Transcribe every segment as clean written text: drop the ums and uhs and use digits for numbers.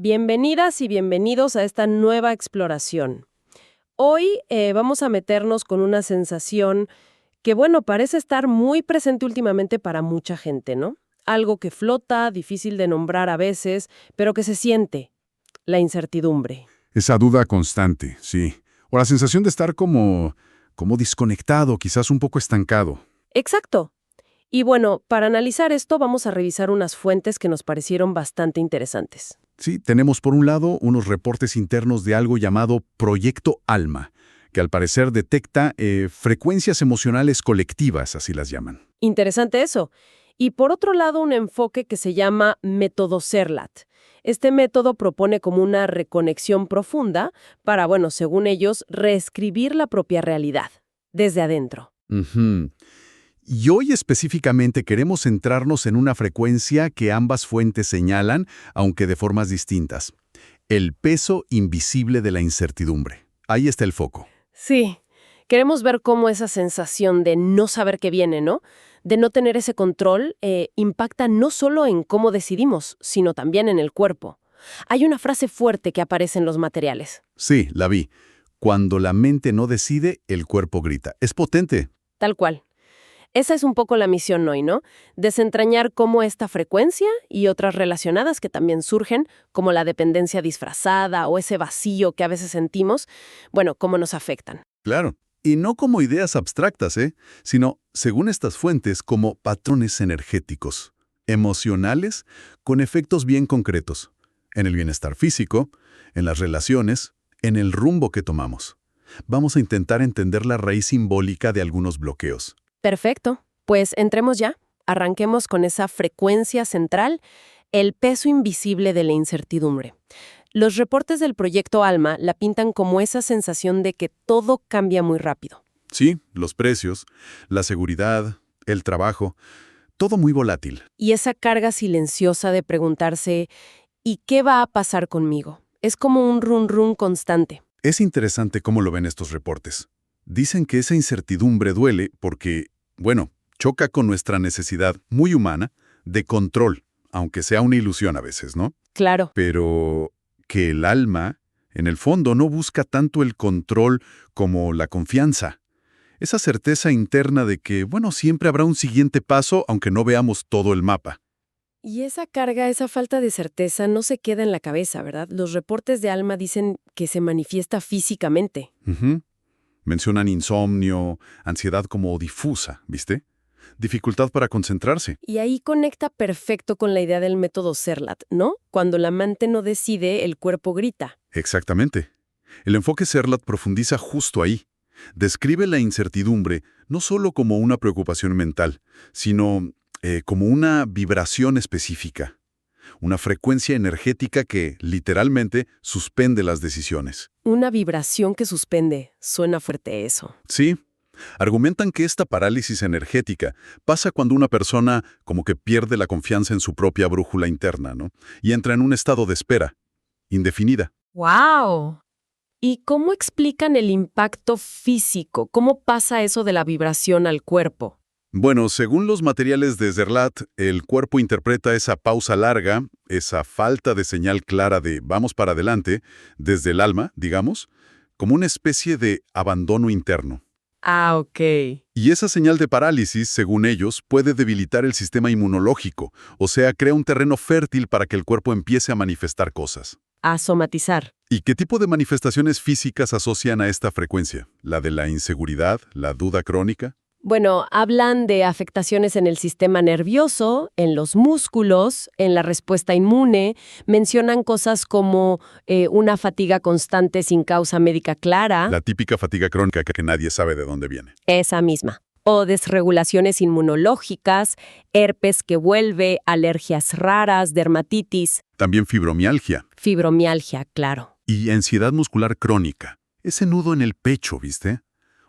Bienvenidas y bienvenidos a esta nueva exploración. Hoy vamos a meternos con una sensación que, bueno, parece estar muy presente últimamente para mucha gente, ¿no? Algo que flota, difícil de nombrar a veces, pero que se siente, la incertidumbre. Esa duda constante, sí. O la sensación de estar como desconectado, quizás un poco estancado. Exacto. Y bueno, para analizar esto vamos a revisar unas fuentes que nos parecieron bastante interesantes. Sí, tenemos por un lado unos reportes internos de algo llamado Proyecto Alma, que al parecer detecta frecuencias emocionales colectivas, así las llaman. Interesante eso. Y por otro lado, un enfoque que se llama método Serlat. Este método propone como una reconexión profunda para, bueno, según ellos, reescribir la propia realidad, desde adentro. Ujú. Y hoy específicamente queremos centrarnos en una frecuencia que ambas fuentes señalan, aunque de formas distintas. El peso invisible de la incertidumbre. Ahí está el foco. Sí, queremos ver cómo esa sensación de no saber qué viene, ¿no? De no tener ese control, impacta no solo en cómo decidimos, sino también en el cuerpo. Hay una frase fuerte que aparece en los materiales. Sí, la vi. Cuando la mente no decide, el cuerpo grita. Es potente. Tal cual. Esa es un poco la misión hoy, ¿no? Desentrañar cómo esta frecuencia y otras relacionadas que también surgen, como la dependencia disfrazada o ese vacío que a veces sentimos, bueno, cómo nos afectan. Claro. Y no como ideas abstractas, sino, según estas fuentes, como patrones energéticos, emocionales, con efectos bien concretos, en el bienestar físico, en las relaciones, en el rumbo que tomamos. Vamos a intentar entender la raíz simbólica de algunos bloqueos. Perfecto. Pues entremos ya. Arranquemos con esa frecuencia central, el peso invisible de la incertidumbre. Los reportes del proyecto Alma la pintan como esa sensación de que todo cambia muy rápido. Sí, los precios, la seguridad, el trabajo, todo muy volátil. Y esa carga silenciosa de preguntarse, ¿y qué va a pasar conmigo? Es como un run run constante. Es interesante cómo lo ven estos reportes. Dicen que esa incertidumbre duele porque, bueno, choca con nuestra necesidad muy humana de control, aunque sea una ilusión a veces, ¿no? Claro. Pero que el alma, en el fondo, no busca tanto el control como la confianza. Esa certeza interna de que, bueno, siempre habrá un siguiente paso aunque no veamos todo el mapa. Y esa carga, esa falta de certeza no se queda en la cabeza, ¿verdad? Los reportes de Alma dicen que se manifiesta físicamente. Ujú. Mencionan insomnio, ansiedad como difusa, ¿viste? Dificultad para concentrarse. Y ahí conecta perfecto con la idea del método Serlat, ¿no? Cuando la mente no decide, el cuerpo grita. Exactamente. El enfoque Serlat profundiza justo ahí. Describe la incertidumbre no solo como una preocupación mental, sino como una vibración específica, una frecuencia energética que, literalmente, suspende las decisiones. Una vibración que suspende. Suena fuerte eso. Sí, argumentan que esta parálisis energética pasa cuando una persona como que pierde la confianza en su propia brújula interna, ¿no? Y entra en un estado de espera, indefinida. ¡Wow! ¿Y cómo explican el impacto físico? ¿Cómo pasa eso de la vibración al cuerpo? Bueno, según los materiales de Serlat, el cuerpo interpreta esa pausa larga, esa falta de señal clara de vamos para adelante, desde el alma, digamos, como una especie de abandono interno. Ah, ok. Y esa señal de parálisis, según ellos, puede debilitar el sistema inmunológico, o sea, crea un terreno fértil para que el cuerpo empiece a manifestar cosas. A somatizar. ¿Y qué tipo de manifestaciones físicas asocian a esta frecuencia? ¿La de la inseguridad, la duda crónica? Bueno, hablan de afectaciones en el sistema nervioso, en los músculos, en la respuesta inmune. Mencionan cosas como una fatiga constante sin causa médica clara. La típica fatiga crónica que nadie sabe de dónde viene. Esa misma. O desregulaciones inmunológicas, herpes que vuelve, alergias raras, dermatitis. También fibromialgia Fibromialgia, claro. y ansiedad muscular crónica. Ese nudo en el pecho, ¿viste?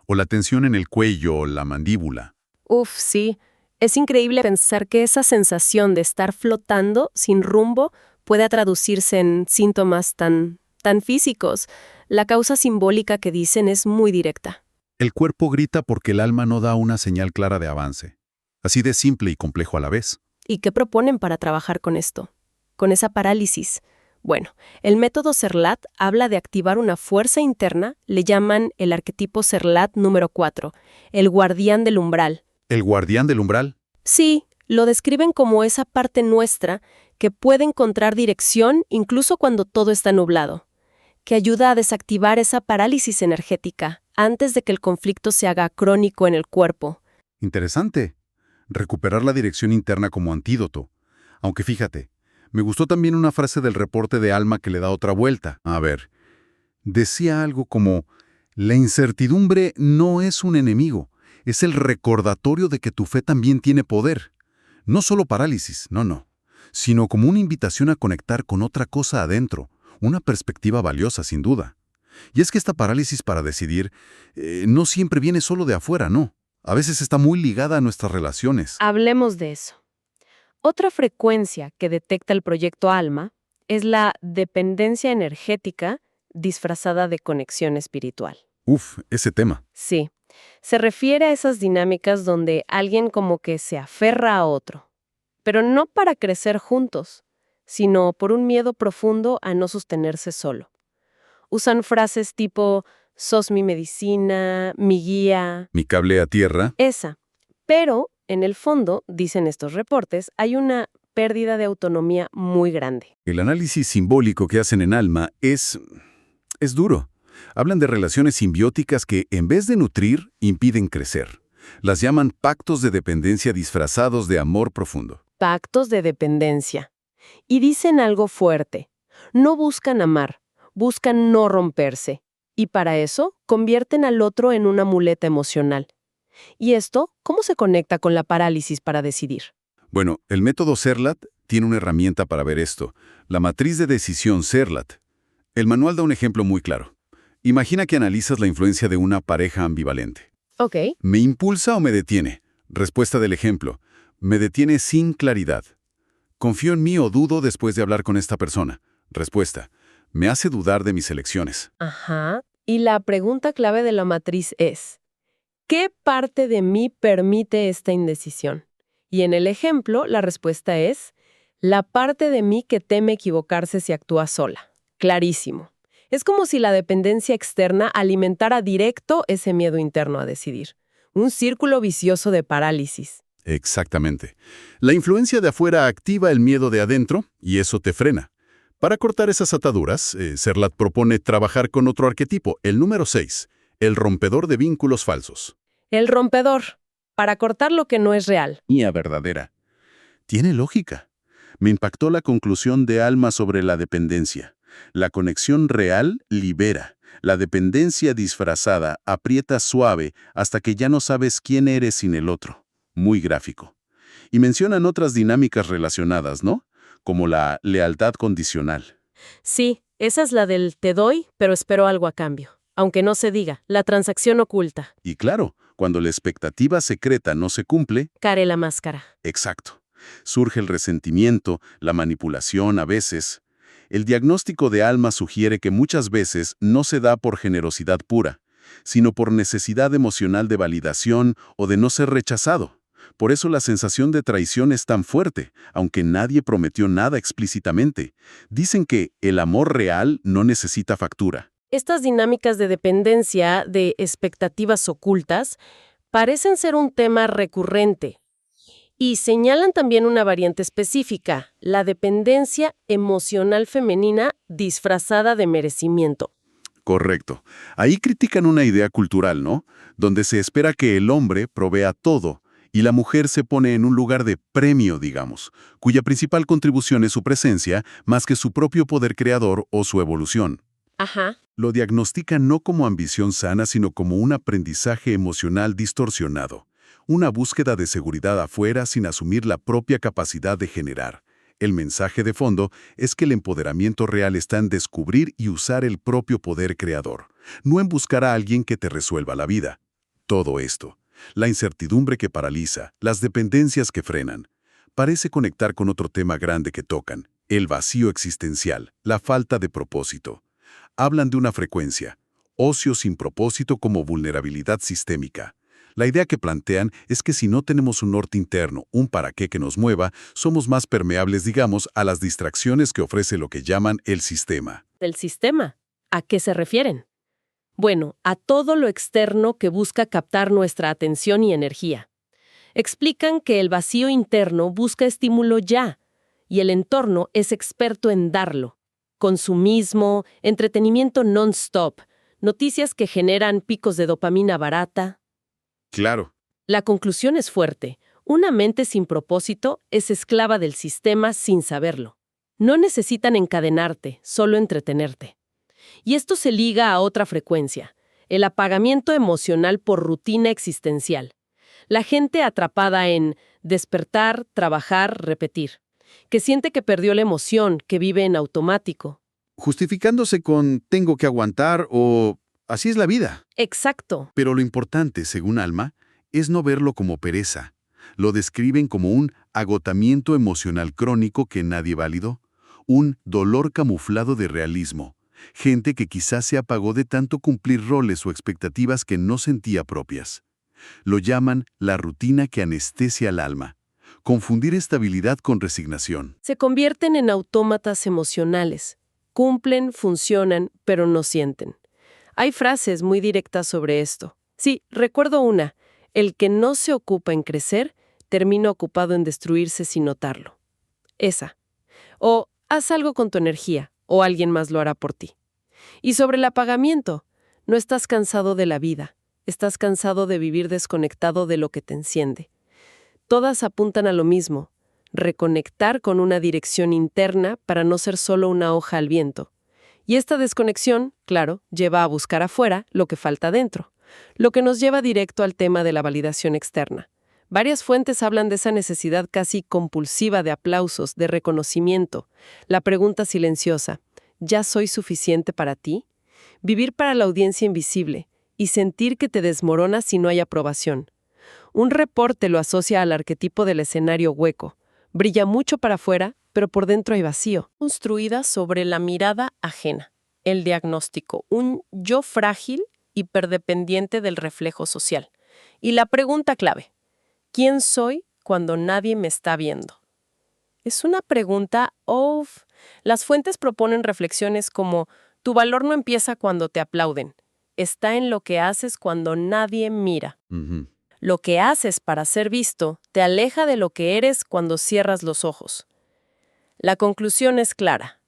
O la tensión en el cuello o la mandíbula. Uf, sí. Es increíble pensar que esa sensación de estar flotando sin rumbo puede traducirse en síntomas tan físicos. La causa simbólica que dicen es muy directa. El cuerpo grita porque el alma no da una señal clara de avance. Así de simple y complejo a la vez. ¿Y qué proponen para trabajar con esto? Con esa parálisis. Bueno, el método Serlat habla de activar una fuerza interna, le llaman el arquetipo Serlat número 4, el guardián del umbral. ¿El guardián del umbral? Sí, lo describen como esa parte nuestra que puede encontrar dirección incluso cuando todo está nublado, que ayuda a desactivar esa parálisis energética antes de que el conflicto se haga crónico en el cuerpo. Interesante. Recuperar la dirección interna como antídoto. Aunque fíjate, me gustó también una frase del reporte de Alma que le da otra vuelta. A ver, decía algo como, la incertidumbre no es un enemigo, es el recordatorio de que tu fe también tiene poder. No solo parálisis, no, sino como una invitación a conectar con otra cosa adentro, una perspectiva valiosa sin duda. Y es que esta parálisis para decidir no siempre viene solo de afuera, no. A veces está muy ligada a nuestras relaciones. Hablemos de eso. Otra frecuencia que detecta el proyecto ALMA es la dependencia energética disfrazada de conexión espiritual. Uf, ese tema. Sí, se refiere a esas dinámicas donde alguien como que se aferra a otro, pero no para crecer juntos, sino por un miedo profundo a no sostenerse solo. Usan frases tipo, sos mi medicina, mi guía. Mi cable a tierra. Esa. Pero, en el fondo, dicen estos reportes, hay una pérdida de autonomía muy grande. El análisis simbólico que hacen en Alma es duro. Hablan de relaciones simbióticas que, en vez de nutrir, impiden crecer. Las llaman pactos de dependencia disfrazados de amor profundo. Pactos de dependencia. Y dicen algo fuerte. No buscan amar, buscan no romperse. Y para eso, convierten al otro en una muleta emocional. ¿Y esto cómo se conecta con la parálisis para decidir? Bueno, el método Serlat tiene una herramienta para ver esto, la matriz de decisión Serlat. El manual da un ejemplo muy claro. Imagina que analizas la influencia de una pareja ambivalente. Ok. ¿Me impulsa o me detiene? Respuesta del ejemplo. Me detiene sin claridad. ¿Confío en mí o dudo después de hablar con esta persona? Respuesta. Me hace dudar de mis elecciones. Ajá. Y la pregunta clave de la matriz es, ¿qué parte de mí permite esta indecisión? Y en el ejemplo, la respuesta es, la parte de mí que teme equivocarse si actúa sola. Clarísimo. Es como si la dependencia externa alimentara directo ese miedo interno a decidir. Un círculo vicioso de parálisis. Exactamente. La influencia de afuera activa el miedo de adentro y eso te frena. Para cortar esas ataduras, Serlat propone trabajar con otro arquetipo, el número 6, el rompedor de vínculos falsos. El rompedor, para cortar lo que no es real. Mía verdadera. Tiene lógica. Me impactó la conclusión de Alma sobre la dependencia. La conexión real libera. La dependencia disfrazada aprieta suave hasta que ya no sabes quién eres sin el otro. Muy gráfico. Y mencionan otras dinámicas relacionadas, ¿no? Como la lealtad condicional. Sí, esa es la del te doy, pero espero algo a cambio. Aunque no se diga, la transacción oculta. Y claro, cuando la expectativa secreta no se cumple, Care la máscara. exacto. Surge el resentimiento, la manipulación a veces. El diagnóstico de Alma sugiere que muchas veces no se da por generosidad pura, sino por necesidad emocional de validación o de no ser rechazado. Por eso la sensación de traición es tan fuerte, aunque nadie prometió nada explícitamente. Dicen que el amor real no necesita factura. Estas dinámicas de dependencia, de expectativas ocultas, parecen ser un tema recurrente. Y señalan también una variante específica, la dependencia emocional femenina disfrazada de merecimiento. Correcto. Ahí critican una idea cultural, ¿no? Donde se espera que el hombre provea todo y la mujer se pone en un lugar de premio, digamos, cuya principal contribución es su presencia más que su propio poder creador o su evolución. Ajá. Lo diagnostican no como ambición sana, sino como un aprendizaje emocional distorsionado. Una búsqueda de seguridad afuera sin asumir la propia capacidad de generar. El mensaje de fondo es que el empoderamiento real está en descubrir y usar el propio poder creador, no en buscar a alguien que te resuelva la vida. Todo esto, la incertidumbre que paraliza, las dependencias que frenan, parece conectar con otro tema grande que tocan, el vacío existencial, la falta de propósito. Hablan de una frecuencia, ocio sin propósito como vulnerabilidad sistémica. La idea que plantean es que si no tenemos un norte interno, un para qué que nos mueva, somos más permeables, digamos, a las distracciones que ofrece lo que llaman el sistema. ¿Del sistema? ¿A qué se refieren? Bueno, a todo lo externo que busca captar nuestra atención y energía. Explican que el vacío interno busca estímulo ya, y el entorno es experto en darlo. Consumismo, entretenimiento non-stop, noticias que generan picos de dopamina barata. Claro. La conclusión es fuerte. Una mente sin propósito es esclava del sistema sin saberlo. No necesitan encadenarte, solo entretenerte. Y esto se liga a otra frecuencia, el apagamiento emocional por rutina existencial. La gente atrapada en despertar, trabajar, repetir, que siente que perdió la emoción, que vive en automático. Justificándose con tengo que aguantar o así es la vida. Exacto. Pero lo importante, según Alma, es no verlo como pereza. Lo describen como un agotamiento emocional crónico que nadie validó, un dolor camuflado de realismo. Gente que quizás se apagó de tanto cumplir roles o expectativas que no sentía propias. Lo llaman la rutina que anestesia al alma. Confundir estabilidad con resignación. Se convierten en autómatas emocionales. Cumplen, funcionan, pero no sienten. Hay frases muy directas sobre esto. Sí, recuerdo una. El que no se ocupa en crecer, termina ocupado en destruirse sin notarlo. Esa. O haz algo con tu energía, o alguien más lo hará por ti. Y sobre el apagamiento, no estás cansado de la vida, estás cansado de vivir desconectado de lo que te enciende. Todas apuntan a lo mismo, reconectar con una dirección interna para no ser solo una hoja al viento. Y esta desconexión, claro, lleva a buscar afuera lo que falta dentro, lo que nos lleva directo al tema de la validación externa. Varias fuentes hablan de esa necesidad casi compulsiva de aplausos, de reconocimiento. La pregunta silenciosa, ¿ya soy suficiente para ti? Vivir para la audiencia invisible y sentir que te desmoronas si no hay aprobación. Un reporte lo asocia al arquetipo del escenario hueco. Brilla mucho para afuera, pero por dentro hay vacío. Construida sobre la mirada ajena. El diagnóstico, un yo frágil, hiperdependiente del reflejo social. Y la pregunta clave, ¿quién soy cuando nadie me está viendo? Es una pregunta, las fuentes proponen reflexiones como, tu valor no empieza cuando te aplauden, está en lo que haces cuando nadie mira. Lo que haces para ser visto te aleja de lo que eres cuando cierras los ojos. La conclusión es clara.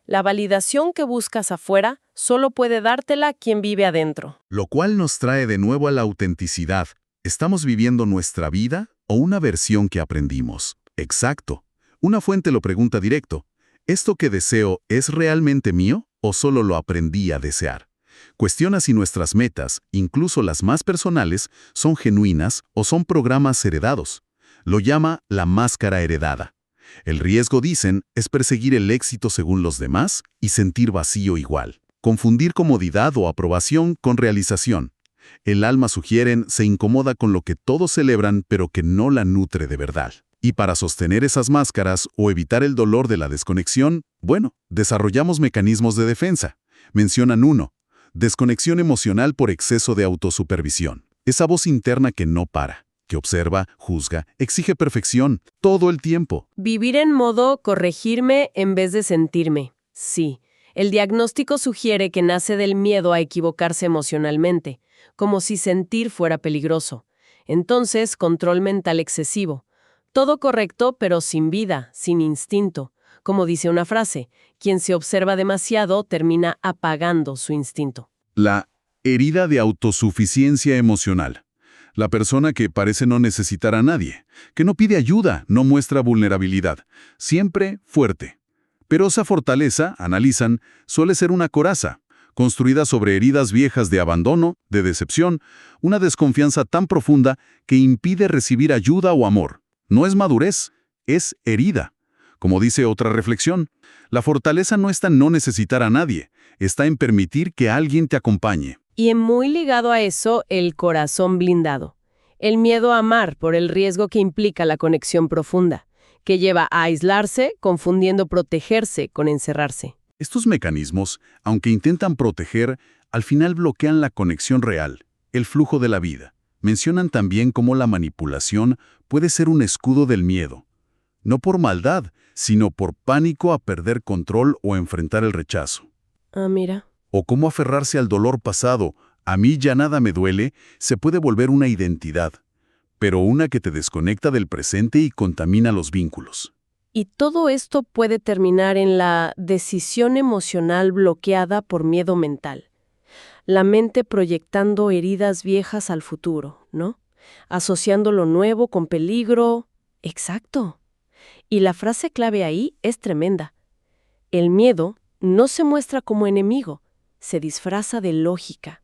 La validación que buscas afuera solo puede dártela quien vive adentro. Lo cual nos trae de nuevo a la autenticidad. ¿Estamos viviendo nuestra vida o una versión que aprendimos? Exacto. Una fuente lo pregunta directo. ¿Esto que deseo es realmente mío o solo lo aprendí a desear? Cuestiona si nuestras metas, incluso las más personales, son genuinas o son programas heredados. Lo llama la máscara heredada. El riesgo, dicen, es perseguir el éxito según los demás y sentir vacío igual. Confundir comodidad o aprobación con realización. El alma, sugieren, se incomoda con lo que todos celebran pero que no la nutre de verdad. Y para sostener esas máscaras o evitar el dolor de la desconexión, desarrollamos mecanismos de defensa. Mencionan uno. Desconexión emocional por exceso de autosupervisión. Esa voz interna que no para, que observa, juzga, exige perfección todo el tiempo. Vivir en modo corregirme en vez de sentirme. Sí, el diagnóstico sugiere que nace del miedo a equivocarse emocionalmente, como si sentir fuera peligroso. Entonces, control mental excesivo. Todo correcto, pero sin vida, sin instinto. Como dice una frase, quien se observa demasiado termina apagando su instinto. La herida de autosuficiencia emocional. La persona que parece no necesitar a nadie, que no pide ayuda, no muestra vulnerabilidad, siempre fuerte. Pero esa fortaleza, analizan, suele ser una coraza, construida sobre heridas viejas de abandono, de decepción, una desconfianza tan profunda que impide recibir ayuda o amor. No es madurez, es herida. Como dice otra reflexión, la fortaleza no está en no necesitar a nadie, está en permitir que alguien te acompañe. Y muy ligado a eso, el corazón blindado. El miedo a amar por el riesgo que implica la conexión profunda, que lleva a aislarse, confundiendo protegerse con encerrarse. Estos mecanismos, aunque intentan proteger, al final bloquean la conexión real, el flujo de la vida. Mencionan también cómo la manipulación puede ser un escudo del miedo, no por maldad, sino por pánico a perder control o enfrentar el rechazo. Ah, mira. O cómo aferrarse al dolor pasado, a mí ya nada me duele, se puede volver una identidad, pero una que te desconecta del presente y contamina los vínculos. Y todo esto puede terminar en la decisión emocional bloqueada por miedo mental. La mente proyectando heridas viejas al futuro, ¿no? Asociando lo nuevo con peligro. Exacto. Y la frase clave ahí es tremenda. El miedo no se muestra como enemigo, se disfraza de lógica.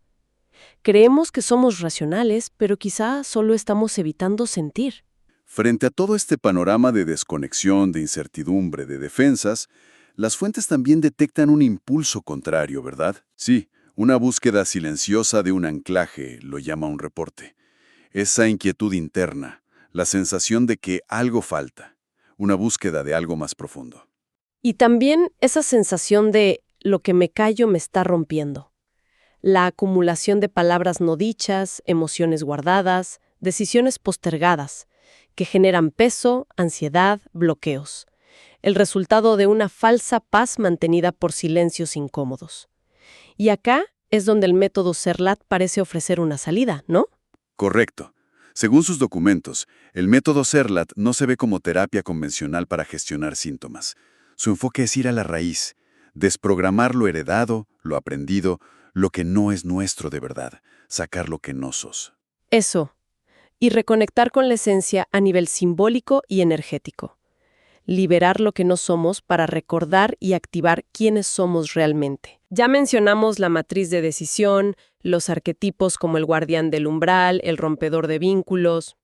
Creemos que somos racionales, pero quizá solo estamos evitando sentir. Frente a todo este panorama de desconexión, de incertidumbre, de defensas, las fuentes también detectan un impulso contrario, ¿verdad? Sí, una búsqueda silenciosa de un anclaje, lo llama un reporte. Esa inquietud interna, la sensación de que algo falta, una búsqueda de algo más profundo. Y también esa sensación de lo que me callo me está rompiendo. La acumulación de palabras no dichas, emociones guardadas, decisiones postergadas, que generan peso, ansiedad, bloqueos. El resultado de una falsa paz mantenida por silencios incómodos. Y acá es donde el método Serlat parece ofrecer una salida, ¿no? Correcto. Según sus documentos, el método Serlat no se ve como terapia convencional para gestionar síntomas. Su enfoque es ir a la raíz, desprogramar lo heredado, lo aprendido, lo que no es nuestro de verdad, sacar lo que no sos. Eso. Y reconectar con la esencia a nivel simbólico y energético. Liberar lo que no somos para recordar y activar quiénes somos realmente. Ya mencionamos la matriz de decisión, los arquetipos como el guardián del umbral, el rompedor de vínculos.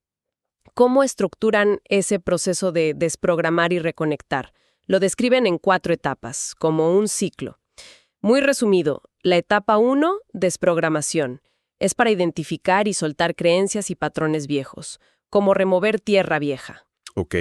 ¿Cómo estructuran ese proceso de desprogramar y reconectar? Lo describen en 4 etapas, como un ciclo. Muy resumido, la etapa 1, desprogramación. Es para identificar y soltar creencias y patrones viejos, como remover tierra vieja. Ok.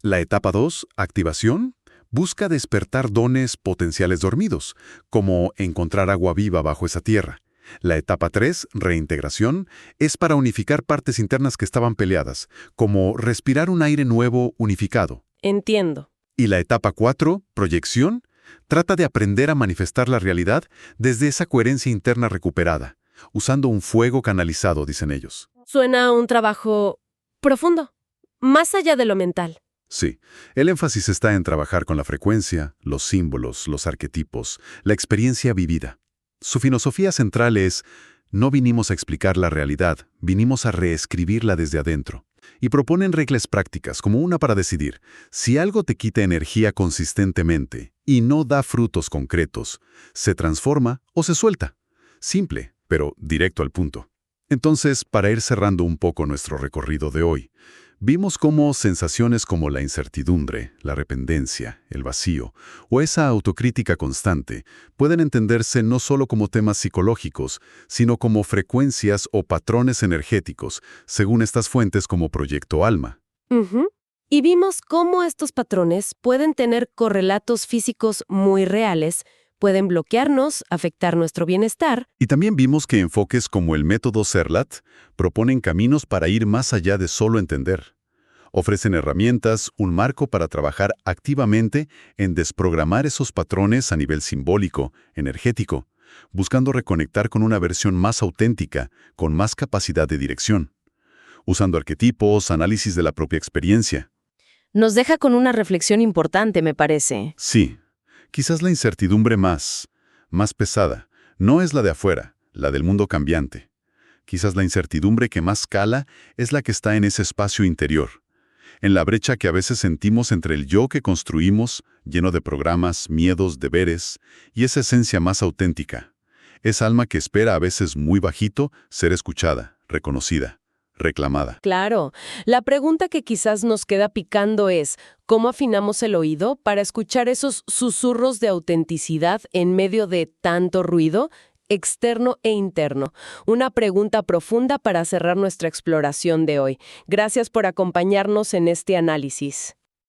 La etapa 2, activación, busca despertar dones potenciales dormidos, como encontrar agua viva bajo esa tierra. La etapa 3, reintegración, es para unificar partes internas que estaban peleadas, como respirar un aire nuevo unificado. Entiendo. Y la etapa 4, proyección, trata de aprender a manifestar la realidad desde esa coherencia interna recuperada, usando un fuego canalizado, dicen ellos. Suena a un trabajo profundo, más allá de lo mental. Sí, el énfasis está en trabajar con la frecuencia, los símbolos, los arquetipos, la experiencia vivida. Su filosofía central es, no vinimos a explicar la realidad, vinimos a reescribirla desde adentro. Y proponen reglas prácticas, como una para decidir, si algo te quita energía consistentemente y no da frutos concretos, ¿se transforma o se suelta? Simple, pero directo al punto. Entonces, para ir cerrando un poco nuestro recorrido de hoy, vimos cómo sensaciones como la incertidumbre, la dependencia, el vacío o esa autocrítica constante pueden entenderse no solo como temas psicológicos, sino como frecuencias o patrones energéticos, según estas fuentes como Proyecto Alma. Ujú. Y vimos cómo estos patrones pueden tener correlatos físicos muy reales, pueden bloquearnos, afectar nuestro bienestar. Y también vimos que enfoques como el método Serlat proponen caminos para ir más allá de solo entender. Ofrecen herramientas, un marco para trabajar activamente en desprogramar esos patrones a nivel simbólico, energético, buscando reconectar con una versión más auténtica, con más capacidad de dirección, usando arquetipos, análisis de la propia experiencia. Nos deja con una reflexión importante, me parece. Sí, quizás la incertidumbre más pesada, no es la de afuera, la del mundo cambiante. Quizás la incertidumbre que más cala es la que está en ese espacio interior, en la brecha que a veces sentimos entre el yo que construimos, lleno de programas, miedos, deberes, y esa esencia más auténtica, esa alma que espera a veces muy bajito ser escuchada, reconocida, reclamada. Claro, la pregunta que quizás nos queda picando es, ¿cómo afinamos el oído para escuchar esos susurros de autenticidad en medio de tanto ruido externo e interno? Una pregunta profunda para cerrar nuestra exploración de hoy. Gracias por acompañarnos en este análisis.